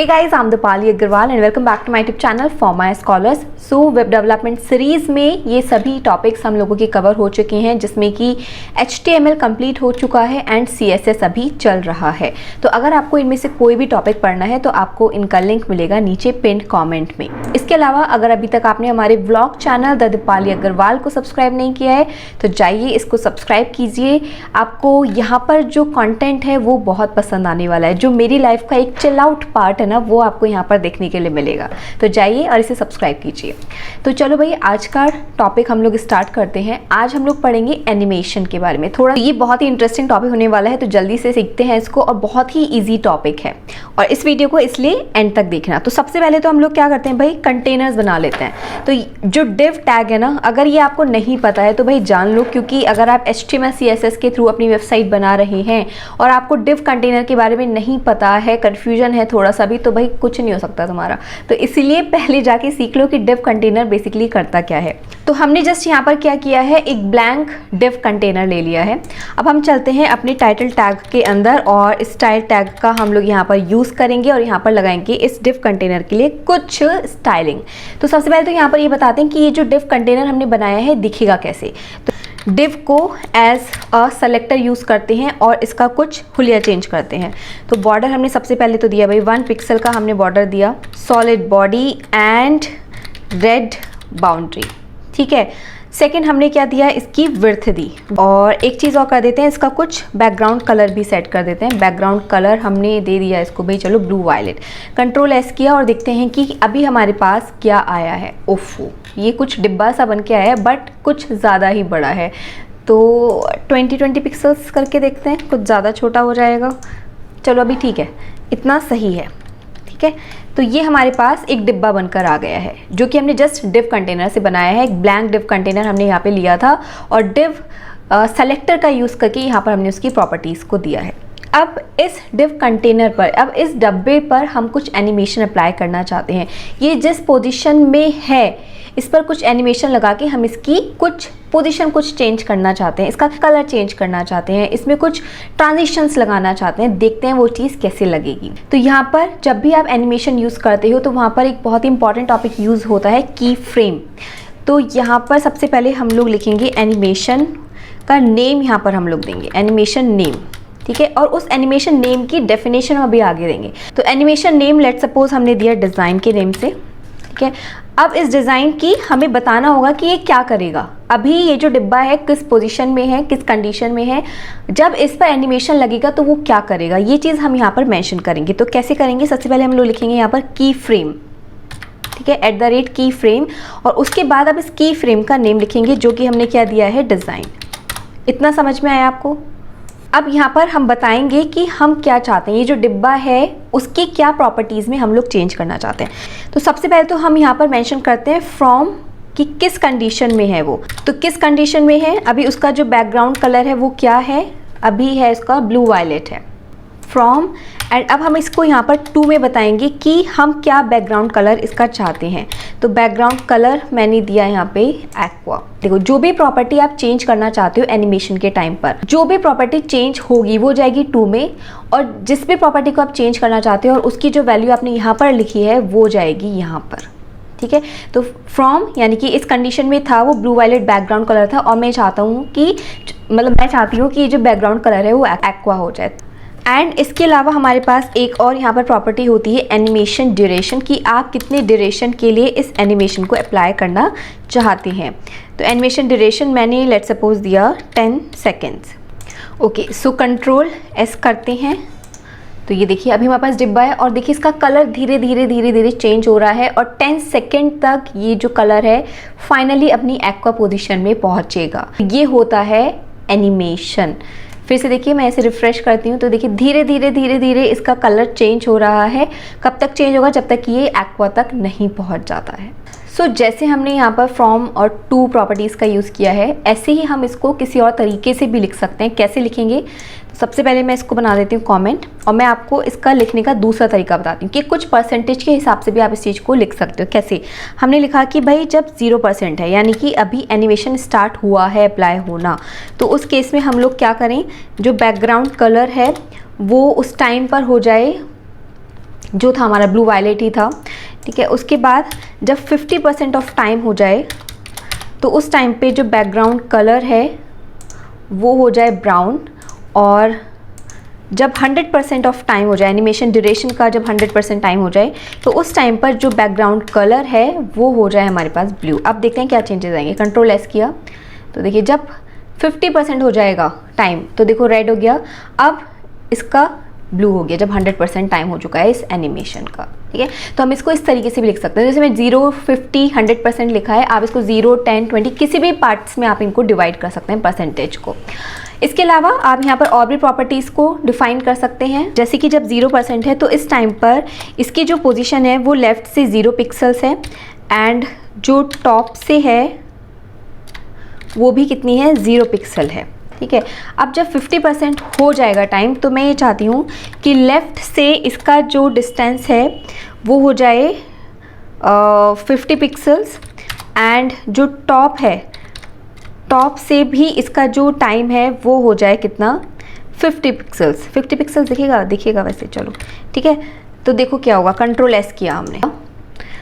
guys, I'm Dipali Agarwal and welcome back to my YouTube channel For My Scholars. So web development series में ये सभी topics हम लोगों के cover हो चुके हैं, जिसमें कि HTML कंप्लीट हो चुका है एंड CSS अभी चल रहा है। तो अगर आपको इनमें से कोई भी टॉपिक पढ़ना है तो आपको इनका लिंक मिलेगा नीचे पिन कमेंट में। इसके अलावा अगर अभी तक आपने हमारे vlog channel the Deepali Agrawal को सब्सक्राइब नहीं किया है तो जाइए इसको सब्सक्राइब कीजिए। आपको यहाँ पर जो कंटेंट है वो बहुत पसंद आने वाला है। जो मेरी लाइफ का एक चिल आउट पार्ट है ना, वो आपको यहाँ पर देखने के लिए मिलेगा। तो जाइए और इसे सब्सक्राइब कीजिए। तो चलो भाई, आज का टॉपिक हम लोग स्टार्ट करते हैं। आज हम लोग पढ़ेंगे एनिमेशन के बारे में थोड़ा। ये बहुत ही इंटरेस्टिंग टॉपिक होने वाला है, तो जल्दी से सीखते हैं इसको। और बहुत ही ईजी टॉपिक है और इस वीडियो को इसलिए एंड तक देखना। तो सबसे पहले तो हम लोग क्या करते हैं भाई, कंटेनर्स बना लेते हैं। तो जो डिव टैग है ना, अगर ये आपको नहीं पता है तो भाई जान लो, क्योंकि अगर आप HTML CSS के थ्रू अपनी वेबसाइट बना रहे हैं और आपको डिव कंटेनर के बारे में नहीं पता है, कंफ्यूजन है थोड़ा सा भी, तो भाई कुछ नहीं हो सकता तुम्हारा। तो इसीलिए पहले जाके सीख लो कि डिव कंटेनर बेसिकली करता क्या है। तो हमने जस्ट यहाँ पर क्या किया है, एक ब्लैंक डिव कंटेनर ले लिया है। अब हम चलते हैं अपने टाइटल टैग के अंदर और स्टाइल टैग का हम लोग यहाँ पर यूज़ करेंगे और यहाँ पर लगाएंगे इस डिव कंटेनर के लिए कुछ स्टाइलिंग। तो सबसे पहले तो यहाँ पर ये बताते हैं कि ये जो डिव कंटेनर हमने बनाया है दिखेगा कैसे। तो डिव को एज अ सेलेक्टर यूज़ करते हैं और इसका कुछ हुलिया चेंज करते हैं। तो बॉर्डर हमने सबसे पहले तो दिया भाई 1 पिक्सल का हमने बॉर्डर दिया, solid body and red boundary, ठीक है। सेकंड हमने क्या दिया, इसकी विड्थ दी। और एक चीज़ और कर देते हैं, इसका कुछ बैकग्राउंड कलर भी सेट कर देते हैं। बैकग्राउंड कलर हमने दे दिया इसको भाई, चलो ब्लू वायलेट। कंट्रोल S किया और देखते हैं कि अभी हमारे पास क्या आया है। ओफो, ये कुछ डिब्बा सा बन के आया है, बट कुछ ज़्यादा ही बड़ा है। तो 20 पिक्सल्स करके देखते हैं, कुछ ज़्यादा छोटा हो जाएगा। चलो अभी ठीक है, इतना सही है, ठीक है। तो ये हमारे पास एक डिब्बा बनकर आ गया है, जो कि हमने जस्ट डिव कंटेनर से बनाया है। एक ब्लैंक डिव कंटेनर हमने यहाँ पे लिया था और डिव सेलेक्टर का यूज़ करके यहाँ पर हमने उसकी प्रॉपर्टीज़ को दिया है। अब इस डिव कंटेनर पर, अब इस डब्बे पर हम कुछ एनिमेशन अप्लाई करना चाहते हैं। ये जिस पोजीशन में है इस पर कुछ एनिमेशन लगा के हम इसकी कुछ पोजीशन कुछ चेंज करना चाहते हैं, इसका कलर चेंज करना चाहते हैं, इसमें कुछ ट्रांजिशंस लगाना चाहते हैं। देखते हैं वो चीज़ कैसे लगेगी। तो यहाँ पर जब भी आप एनिमेशन यूज़ करते हो तो वहाँ पर एक बहुत ही इंपॉर्टेंट टॉपिक यूज़ होता है, की फ्रेम। तो यहाँ पर सबसे पहले हम लोग लिखेंगे एनिमेशन का नेम, यहाँ पर हम लोग देंगे एनिमेशन नेम, ठीक है। और उस एनिमेशन नेम की डेफिनेशन हम अभी आगे देंगे। तो एनिमेशन नेम लेट सपोज हमने दिया डिज़ाइन के नेम से, ठीक है। अब इस डिज़ाइन की हमें बताना होगा कि ये क्या करेगा। अभी ये जो डिब्बा है किस पोजीशन में है, किस कंडीशन में है, जब इस पर एनिमेशन लगेगा तो वो क्या करेगा, ये चीज़ हम यहाँ पर मेंशन करेंगे। तो कैसे करेंगे, सबसे पहले हम लोग लिखेंगे यहाँ पर की फ्रेम, ठीक है, @की फ्रेम। और उसके बाद अब इस की फ्रेम का नेम लिखेंगे, जो कि हमने क्या दिया है, डिज़ाइन। इतना समझ में आया आपको। अब यहाँ पर हम बताएंगे कि हम क्या चाहते हैं, ये जो डिब्बा है उसकी क्या प्रॉपर्टीज़ में हम लोग चेंज करना चाहते हैं। तो सबसे पहले तो हम यहाँ पर मेंशन करते हैं फ्रॉम, कि किस कंडीशन में है वो। तो किस कंडीशन में है, अभी उसका जो बैकग्राउंड कलर है वो क्या है, अभी है इसका ब्लू वायलेट है, फ्रॉम। एंड अब हम इसको यहाँ पर 2 में बताएंगे कि हम क्या बैकग्राउंड कलर इसका चाहते हैं। तो बैकग्राउंड कलर मैंने दिया यहाँ पे एक्वा। देखो, जो भी प्रॉपर्टी आप चेंज करना चाहते हो एनिमेशन के टाइम पर, जो भी प्रॉपर्टी चेंज होगी वो जाएगी 2 में, और जिस भी प्रॉपर्टी को आप चेंज करना चाहते हो और उसकी जो वैल्यू आपने यहाँ पर लिखी है वो जाएगी यहाँ पर, ठीक है। तो फ्रॉम यानी कि इस कंडीशन में था वो ब्लू वायलेट बैकग्राउंड कलर था, और मैं चाहता हूँ कि मैं चाहती हूँ कि ये जो बैकग्राउंड कलर है वो एक्वा हो जाए। एंड इसके अलावा हमारे पास एक और यहाँ पर प्रॉपर्टी होती है एनिमेशन ड्यूरेशन, कि आप कितने ड्यूरेशन के लिए इस एनिमेशन को अप्लाई करना चाहते हैं। तो एनिमेशन ड्यूरेशन मैंने लेट सपोज दिया 10 seconds. Okay, so control S करते हैं। तो ये देखिए अभी हमारे पास डिब्बा है और देखिए इसका कलर धीरे धीरे चेंज हो रहा है और 10 सेकेंड तक ये जो कलर है फाइनली अपनी एक्वा पोजीशन में पहुँचेगा। ये होता है एनिमेशन। फिर से देखिए, मैं इसे रिफ्रेश करती हूँ तो देखिए धीरे धीरे इसका कलर चेंज हो रहा है। कब तक चेंज होगा, जब तक कि ये एक्वा तक नहीं पहुँच जाता है। सो जैसे हमने यहाँ पर फ्रॉम और टू प्रॉपर्टीज़ का यूज़ किया है, ऐसे ही हम इसको किसी और तरीके से भी लिख सकते हैं। कैसे लिखेंगे, सबसे पहले मैं इसको बना देती हूँ कमेंट, और मैं आपको इसका लिखने का दूसरा तरीका बताती हूँ कि कुछ परसेंटेज के हिसाब से भी आप इस चीज़ को लिख सकते हो। कैसे, हमने लिखा कि भाई जब 0% है, यानी कि अभी एनिमेशन स्टार्ट हुआ है अप्लाई होना, तो उस केस में हम लोग क्या करें, जो बैकग्राउंड कलर है वो उस टाइम पर हो जाए जो था हमारा ब्लू वायलेट ही था, ठीक है। उसके बाद जब 50% ऑफ टाइम हो जाए तो उस टाइम पे जो बैकग्राउंड कलर है वो हो जाए ब्राउन, और जब 100% ऑफ टाइम हो जाए, एनिमेशन ड्यूरेशन का जब 100% टाइम हो जाए तो उस टाइम पर जो बैकग्राउंड कलर है वो हो जाए हमारे पास ब्लू। अब देखते हैं क्या चेंजेस आएंगे। कंट्रोल एस किया तो देखिए जब 50% हो जाएगा टाइम तो देखो रेड हो गया, अब इसका ब्लू हो गया जब 100% टाइम हो चुका है इस एनिमेशन का, ठीक है। तो हम इसको इस तरीके से भी लिख सकते हैं, जैसे मैं 0, 50, 100% लिखा है, आप इसको 0, 10, 20 किसी भी पार्ट्स में आप इनको डिवाइड कर सकते हैं परसेंटेज को। इसके अलावा आप यहाँ पर और भी प्रॉपर्टीज़ को डिफाइन कर सकते हैं, जैसे कि जब 0% है तो इस टाइम पर इसकी जो पोजीशन है वो लेफ़्ट से 0 पिक्सल्स है, एंड जो टॉप से है वो भी कितनी है, 0 पिक्सल है, ठीक है। अब जब 50% हो जाएगा टाइम तो मैं ये चाहती हूँ कि लेफ़्ट से इसका जो डिस्टेंस है वो हो जाए 50 पिक्सल्स, एंड जो टॉप है टॉप से भी इसका जो टाइम है वो हो जाए कितना, 50 पिक्सल्स। 50 पिक्सल्स दिखेगा वैसे, चलो ठीक है। तो देखो क्या होगा, कंट्रोल एस किया हमने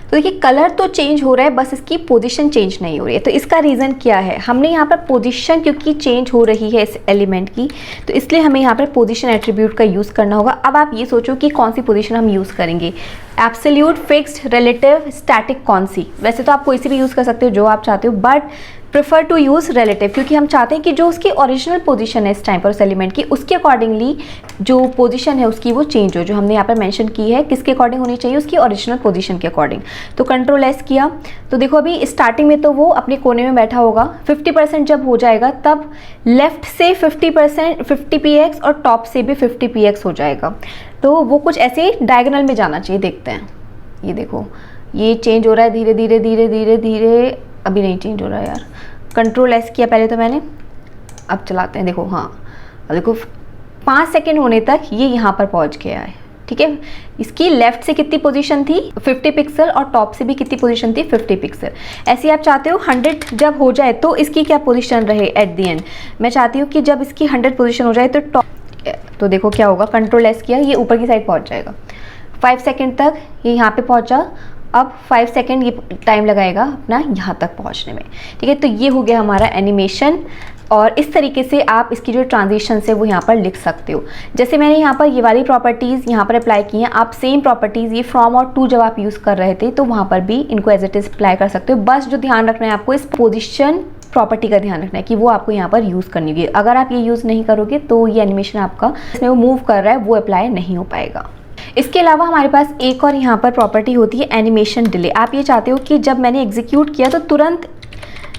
तो देखिए कलर तो चेंज हो रहा है, बस इसकी पोजीशन चेंज नहीं हो रही है। तो इसका रीज़न क्या है, हमने यहाँ पर पोजीशन क्योंकि चेंज हो रही है इस एलिमेंट की, तो इसलिए हमें यहाँ पर पोजीशन एट्रीब्यूट का यूज़ करना होगा। अब आप ये सोचो कि कौन सी पोजीशन हम यूज़ करेंगे, एब्सोल्यूट, फिक्स्ड, रिलेटिव, स्टैटिक, कौन सी। वैसे तो आप कोई सी भी यूज़ कर सकते हो जो आप चाहते हो, but prefer to use relative, क्योंकि हम चाहते हैं कि जो उसकी ओरिजिनल पोजीशन है इस टाइम पर उस एलिमेंट की, उसके अकॉर्डिंगली जो पोजीशन है उसकी वो चेंज हो, जो हमने यहाँ पर मेंशन की है किसके अकॉर्डिंग होनी चाहिए, उसकी ओरिजिनल पोजीशन के अकॉर्डिंग। तो कंट्रोल एस किया तो देखो अभी स्टार्टिंग में तो वो अपने कोने में बैठा होगा, 50% जब हो जाएगा तब लेफ्ट से 50% 50 px और टॉप से भी 50 px हो जाएगा। तो वो कुछ ऐसे डायगोनल में जाना चाहिए, देखते हैं। ये देखो ये चेंज हो रहा है धीरे धीरे धीरे धीरे धीरे, अभी नहीं चेंज हो रहा है यार। कंट्रोल एस किया पहले तो मैंने, अब चलाते हैं। देखो हाँ, अब देखो 5 सेकेंड होने तक ये यहाँ पर पहुँच गया है, ठीक है। इसकी लेफ्ट से कितनी पोजीशन थी, 50 पिक्सल, और टॉप से भी कितनी पोजीशन थी, 50 पिक्सल। ऐसे आप चाहते हो 100 जब हो जाए तो इसकी क्या पोजीशन रहे एट द एंड। मैं चाहती हूँ कि जब इसकी 100 पोजीशन हो जाए तो टॉप, तो देखो क्या होगा, कंट्रोल एस किया, ये ऊपर की साइड पहुँच जाएगा। 5 सेकेंड तक ये यहाँ पे पहुँचा, अब 5 सेकेंड ये टाइम लगाएगा अपना यहाँ तक पहुँचने में, ठीक है। तो ये हो गया हमारा एनिमेशन, और इस तरीके से आप इसकी जो ट्रांजिशन है वो यहाँ पर लिख सकते हो। जैसे मैंने यहाँ पर ये वाली प्रॉपर्टीज़ यहाँ पर अप्लाई की हैं, आप सेम प्रॉपर्टीज़ ये फ्रॉम और टू जब आप यूज़ कर रहे थे तो वहाँ पर भी इनको एज इट इज़ अप्लाई कर सकते हो। बस जो ध्यान रखना है आपको, इस पोजिशन प्रॉपर्टी का ध्यान रखना है कि वो आपको यहाँ पर यूज़ करनी होगी। अगर आप ये यूज़ नहीं करोगे तो ये एनिमेशन आपका इसमें वो मूव कर रहा है वो अप्लाई नहीं हो पाएगा। इसके अलावा हमारे पास एक और यहाँ पर प्रॉपर्टी होती है एनिमेशन डिले। आप ये चाहते हो कि जब मैंने एग्जीक्यूट किया तो तुरंत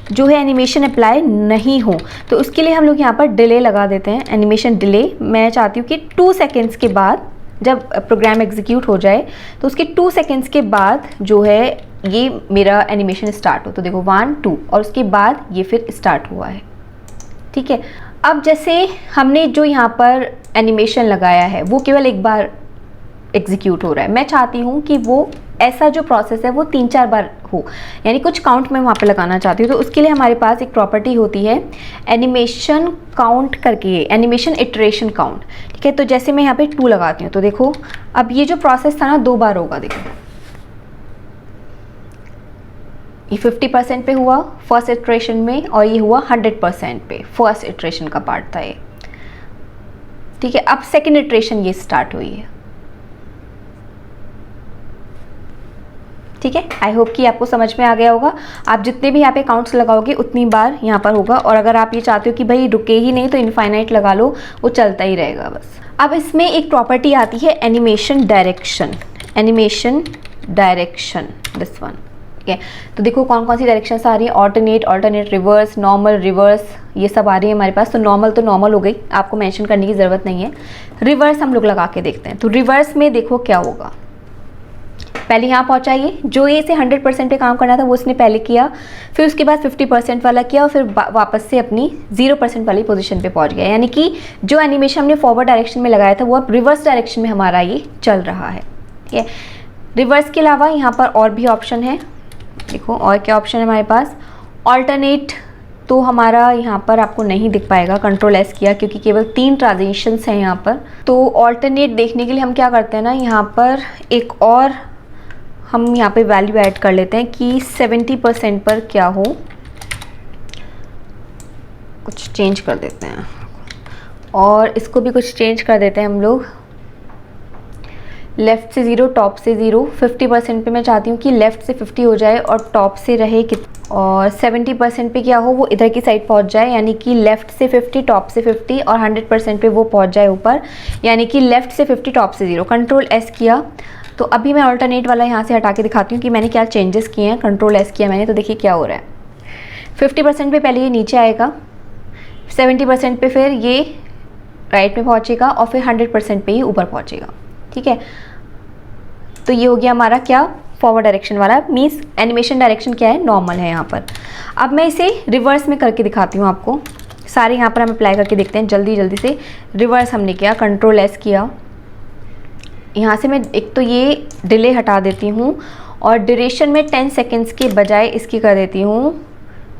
जो है एनिमेशन अप्लाई नहीं हो, तो उसके लिए हम लोग यहाँ पर डिले लगा देते हैं, एनिमेशन डिले। मैं चाहती हूँ कि 2 सेकेंड्स के बाद जब प्रोग्राम एग्जीक्यूट हो जाए तो उसके 2 सेकेंड्स के बाद जो है ये मेरा एनिमेशन स्टार्ट हो। तो देखो 1, 2 और उसके बाद ये फिर स्टार्ट हुआ है, ठीक है। अब जैसे हमने जो यहाँ पर एनिमेशन लगाया है वो केवल एक बार एग्जीक्यूट हो रहा है, मैं चाहती हूँ कि वो ऐसा जो प्रोसेस है वो 3-4 बार हो, यानी कुछ काउंट मैं वहाँ पे लगाना चाहती हूँ। तो उसके लिए हमारे पास एक प्रॉपर्टी होती है एनिमेशन काउंट करके, एनिमेशन इटरेशन काउंट, ठीक है। तो जैसे मैं यहाँ पे 2 लगाती हूँ तो देखो अब ये जो प्रोसेस था ना 2 बार होगा। देखो ये 50% पे हुआ फर्स्ट इटरेशन में, और ये हुआ 100% पे फर्स्ट इटरेशन का पार्ट था ये, ठीक है। अब सेकेंड इटरेशन ये स्टार्ट हुई है, ठीक है। आई होप कि आपको समझ में आ गया होगा। आप जितने भी यहाँ पे काउंट्स लगाओगे उतनी बार यहाँ पर होगा, और अगर आप ये चाहते हो कि भाई रुके ही नहीं तो इनफाइनाइट लगा लो, वो चलता ही रहेगा बस। अब इसमें एक प्रॉपर्टी आती है animation direction, animation direction, this one, ठीक है। तो देखो कौन कौन सी डायरेक्शंस आ रही है, alternate, alternate reverse, normal, reverse, ये सब आ रही है हमारे पास। तो नॉर्मल तो नॉर्मल हो गई, आपको मेंशन करने की ज़रूरत नहीं है। रिवर्स हम लोग लगा के देखते हैं। तो रिवर्स में देखो क्या होगा, पहले यहाँ पहुँचा ये, जो ये से 100% पे काम करना था वो उसने पहले किया, फिर उसके बाद 50% वाला किया, और फिर वापस से अपनी 0% वाली पोजीशन पे पहुँच गया। यानी कि जो एनिमेशन हमने फॉरवर्ड डायरेक्शन में लगाया था वो अब रिवर्स डायरेक्शन में हमारा ये चल रहा है, ठीक है। रिवर्स के अलावा यहाँ पर और भी ऑप्शन है, देखो और क्या ऑप्शन है हमारे पास, ऑल्टरनेट तो हमारा यहाँ पर आपको नहीं दिख पाएगा, कंट्रोल एस किया क्योंकि केवल 3 ट्रांजिशंस हैं यहाँ पर। तो ऑल्टरनेट देखने के लिए हम क्या करते हैं ना, यहाँ पर एक और हम यहाँ पे वैल्यू ऐड कर लेते हैं कि 70% पर क्या हो, कुछ चेंज कर देते हैं और इसको भी कुछ चेंज कर देते हैं हम लोग। लेफ़्ट से 0 टॉप से 0, 50% पे मैं चाहती हूँ कि लेफ़्ट से 50 हो जाए और टॉप से रहे और 70% पे क्या हो, वो इधर की साइड पहुँच जाए, यानी कि लेफ़्ट से 50 टॉप से 50 और 100% पे वो पहुँच जाए ऊपर, यानी कि लेफ़्ट से 50 टॉप से 0। कंट्रोल एस किया। तो अभी मैं अल्टरनेट वाला यहाँ से हटा के दिखाती हूँ कि मैंने क्या चेंजेस किए हैं। कंट्रोल एस किया मैंने, तो देखिए क्या हो रहा है। 50% पे पहले ये नीचे आएगा, 70% पे फिर ये राइट में पहुँचेगा और फिर 100% पे ही ऊपर पहुँचेगा। ठीक है, तो ये हो गया हमारा क्या, फॉरवर्ड डायरेक्शन वाला। मीन्स एनिमेशन डायरेक्शन क्या है, नॉर्मल है यहाँ पर। अब मैं इसे रिवर्स में करके दिखाती हूँ आपको। सारे यहाँ पर हम अप्लाई करके देखते हैं जल्दी जल्दी से। रिवर्स हमने किया, कंट्रोल एस किया। यहाँ से मैं एक तो ये डिले हटा देती हूँ और ड्यूरेशन में 10 सेकेंड्स के बजाय इसकी कर देती हूँ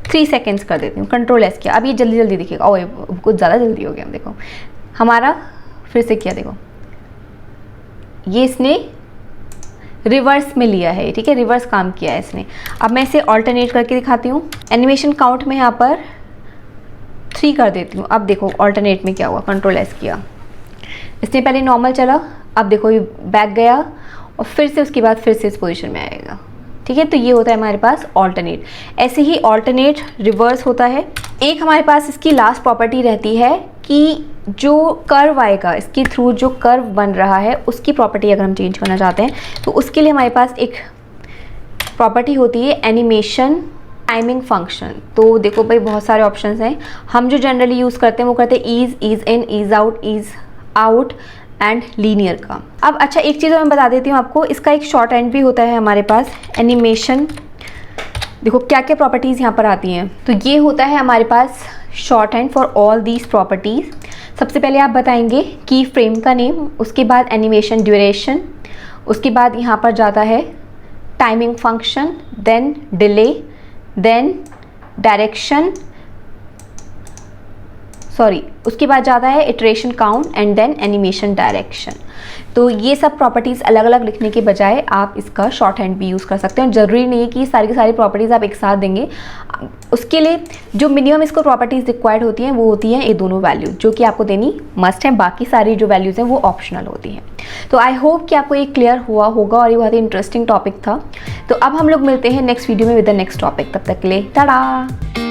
3 सेकेंड्स कर देती हूँ। कंट्रोल एस किया। अब ये जल्दी जल्दी दिखेगा। ओए कुछ ज़्यादा जल्दी हो गया। देखो हमारा फिर से किया, देखो ये इसने रिवर्स में लिया है। ठीक है, रिवर्स काम किया है इसने। अब मैं इसे ऑल्टरनेट करके दिखाती हूँ। एनिमेशन काउंट में यहाँ पर 3 कर देती हूँ। अब देखो ऑल्टरनेट में क्या हुआ, कंट्रोल एस किया, इसने पहले नॉर्मल चला, अब देखो ये बैक गया और फिर से उसके बाद फिर से इस पोजीशन में आएगा। ठीक है, तो ये होता है हमारे पास ऑल्टरनेट। ऐसे ही ऑल्टरनेट रिवर्स होता है। एक हमारे पास इसकी लास्ट प्रॉपर्टी रहती है कि जो कर्व आएगा, इसके थ्रू जो कर्व बन रहा है उसकी प्रॉपर्टी अगर हम चेंज करना चाहते हैं तो उसके लिए हमारे पास एक प्रॉपर्टी होती है एनिमेशन टाइमिंग फंक्शन। तो देखो भाई बहुत सारे ऑप्शंस हैं। हम जो जनरली यूज़ करते हैं वो करते हैं ease in, ease out and linear का। अब अच्छा एक चीज़ मैं बता देती हूँ आपको, इसका एक शॉर्ट हैंड भी होता है हमारे पास एनिमेशन। देखो क्या क्या प्रॉपर्टीज़ यहाँ पर आती हैं। तो ये होता है हमारे पास short hand for all these properties. सबसे पहले आप बताएंगे की फ्रेम का नेम, उसके बाद एनिमेशन ड्यूरेशन, उसके बाद यहाँ पर जाता है timing function, then delay, then direction, उसके बाद जाता है iteration count and then animation direction. तो ये सब प्रॉपर्टीज़ अलग अलग लिखने के बजाय आप इसका शॉर्ट हैंड भी यूज़ कर सकते हैं। ज़रूरी नहीं है कि सारी की सारी प्रॉपर्टीज़ आप एक साथ देंगे। उसके लिए जो मिनिमम इसको प्रॉपर्टीज़ रिक्वायर्ड होती हैं वो होती हैं ये दोनों वैल्यू, जो कि आपको देनी मस्ट है। बाकी सारी जो वैल्यूज़ हैं वो ऑप्शनल होती हैं। तो आई होप कि आपको ये क्लियर हुआ होगा और ये बहुत ही इंटरेस्टिंग टॉपिक था। तो अब हम लोग मिलते हैं नेक्स्ट वीडियो में विद द नेक्स्ट टॉपिक। तब तक के लिए टाटा।